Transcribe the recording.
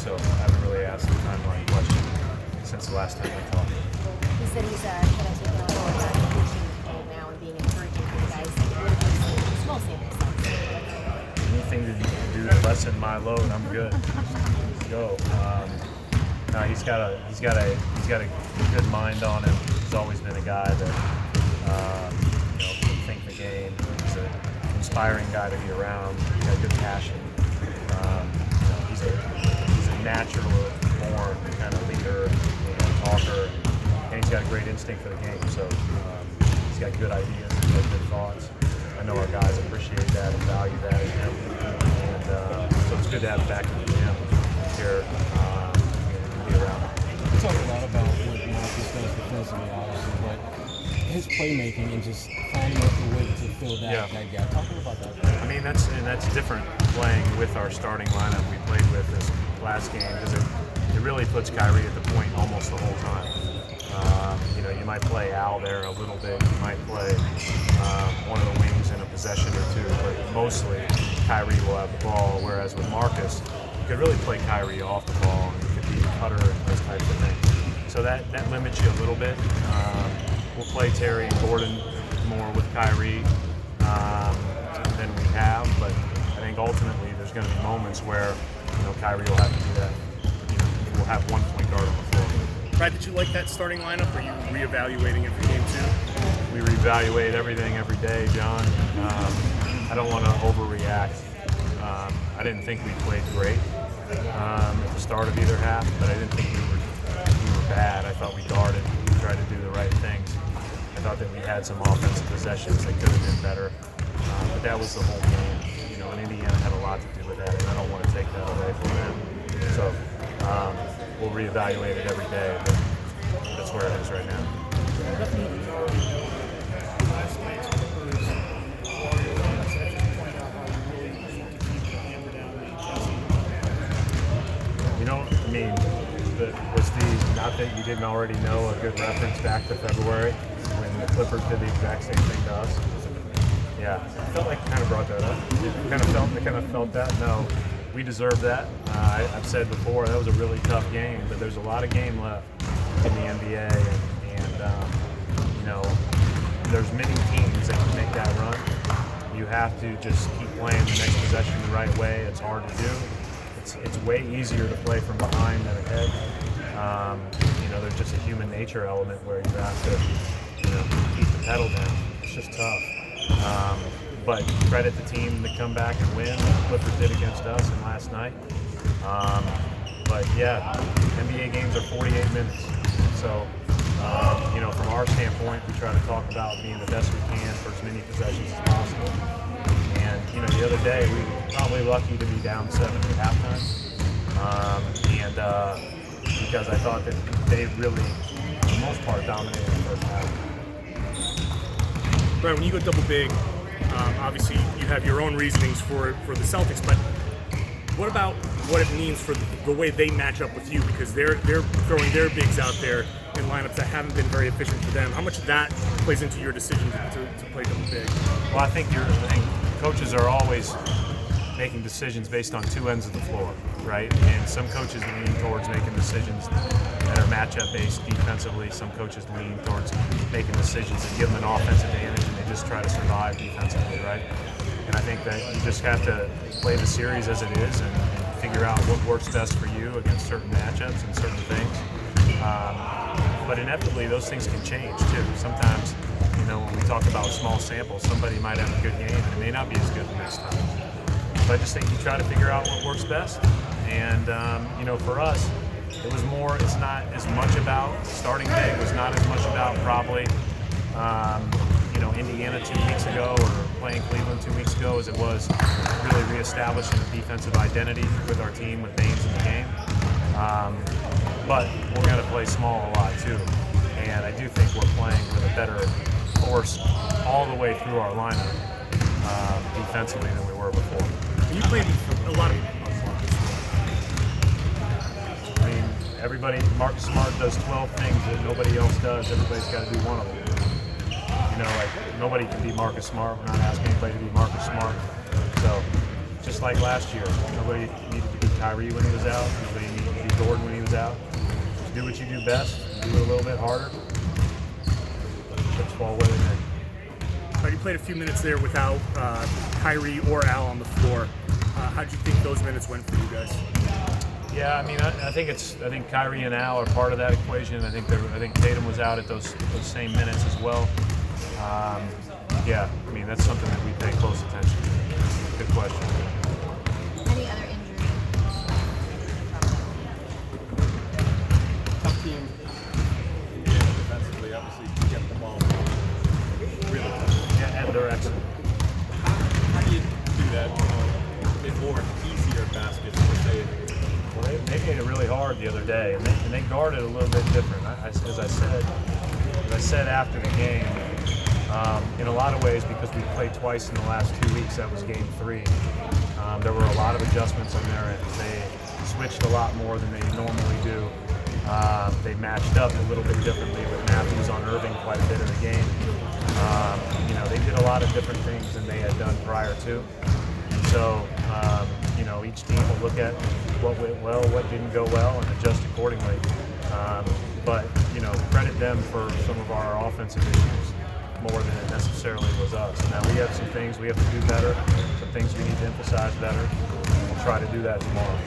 so I haven't really asked the timeline question since the last time we talked. He said he's kind of taking on more of that coaching role now and being encouraging for the guys. What have you seen? Small sample size. Anything that you can do to lessen my load, I'm good. Let's go. No, he's got a good mind on him. He's always been a guy that can think the game. He's an inspiring guy to be around. He's got good passion. He's a natural born kind of leader and talker, and he's got a great instinct for the game. So he's got good ideas, he's got good thoughts. I know our guys appreciate that and value that in him, and so it's good to have him back in the gym here and be around him. We talk a lot about what Marcus does defensively, obviously, but his playmaking and just finding a way to fill that gap. Talk about that. I mean, that's different playing with our starting lineup we played with this last game because it really puts Kyrie at the point almost the whole time. You might play Al there a little bit. You might play one of the wings in a possession or two, but mostly Kyrie will have the ball. Whereas with Marcus, you could really play Kyrie off the ball, and you could be a cutter and those types of things. So that limits you a little bit. We'll play Terry and Gordon more with Kyrie than we have, but I think ultimately there's going to be moments where Kyrie will have to do that. We'll have one point guard on the floor. Brad, did you like that starting lineup? Or are you reevaluating it for game two? We reevaluate everything every day, John. I don't want to overreact. I didn't think we played great at the start of either half, but I didn't think we were bad. I thought we guarded, we tried to do the right things. I thought that we had some offensive possessions that could have been better, but that was the whole game. And Indiana had a lot to do with that, and I don't want to take that away from them. So we'll reevaluate it every day, but that's where it is right now. Not that you didn't already know, a good reference back to February when the Clippers did the exact same thing to us. Yeah, I felt like you kind of brought that up. I kind of felt that. No, we deserve that. I've said before that was a really tough game, but there's a lot of game left in the NBA, and there's many teams that can make that run. You have to just keep playing the next possession the right way. It's hard to do. It's way easier to play from behind than ahead. There's just a human nature element where you have to, keep the pedal down. It's just tough. But credit the team to come back and win. The Clippers did against us and last night. But yeah, NBA games are 48 minutes. So, from our standpoint, we try to talk about being the best we can for as many possessions as possible. And, the other day, we were probably lucky to be down 7 at halftime. Because I thought that they really, for the most part, dominated the first half. Brad, when you go double big, obviously you have your own reasonings for the Celtics, but what about what it means for the way they match up with you? Because they're throwing their bigs out there in lineups that haven't been very efficient for them. How much of that plays into your decision to play double big? Well, I think coaches are always making decisions based on two ends of the floor, right? And some coaches lean towards making decisions that are matchup-based defensively. Some coaches lean towards making decisions that give them an offensive advantage, and they just try to survive defensively, right? And I think that you just have to play the series as it is and figure out what works best for you against certain matchups and certain things. But inevitably, those things can change too. Sometimes, when we talk about small samples, somebody might have a good game and it may not be as good the next time. So I just think you try to figure out what works best. And, for us, it's not as much about starting big, was not as much about probably, Indiana 2 weeks ago or playing Cleveland 2 weeks ago as it was really reestablishing a defensive identity with our team with Baines in the game. But we're going to play small a lot too. And I do think we're playing with a better force all the way through our lineup defensively than we were before. You played a lot of. Marcus Smart does 12 things that nobody else does. Everybody's got to do one of them. Nobody can be Marcus Smart. We're not asking anybody to be Marcus Smart. So, just like last year, nobody needed to be Kyrie when he was out. Usually you need Jordan when he was out. Just do what you do best. Do it a little bit harder. Let's fall within there. All right, you played a few minutes there without Kyrie or Al on the floor. How did you think those minutes went for you guys? Yeah, I mean, I think Kyrie and Al are part of that equation. I think Tatum was out at those same minutes as well. Yeah, I mean, that's something that we pay close attention to. Good question. Any other injuries? Tough team. Indiana defensively, obviously, to get the ball really tough. Yeah, and they're excellent. How do you do that in more easier baskets per se? Well, they made it really hard the other day, and they guarded a little bit different. As I said after the game, in a lot of ways, because we played twice in the last 2 weeks, that was game 3. There were a lot of adjustments on their end. They switched a lot more than they normally do. They matched up a little bit differently with Matthews on Irving quite a bit of the game. They did a lot of different things than they had done prior to. So, each team will look at what went well, what didn't go well, and adjust accordingly. But credit them for some of our offensive issues more than it necessarily was us. Now we have some things we have to do better, some things we need to emphasize better. We'll try to do that tomorrow.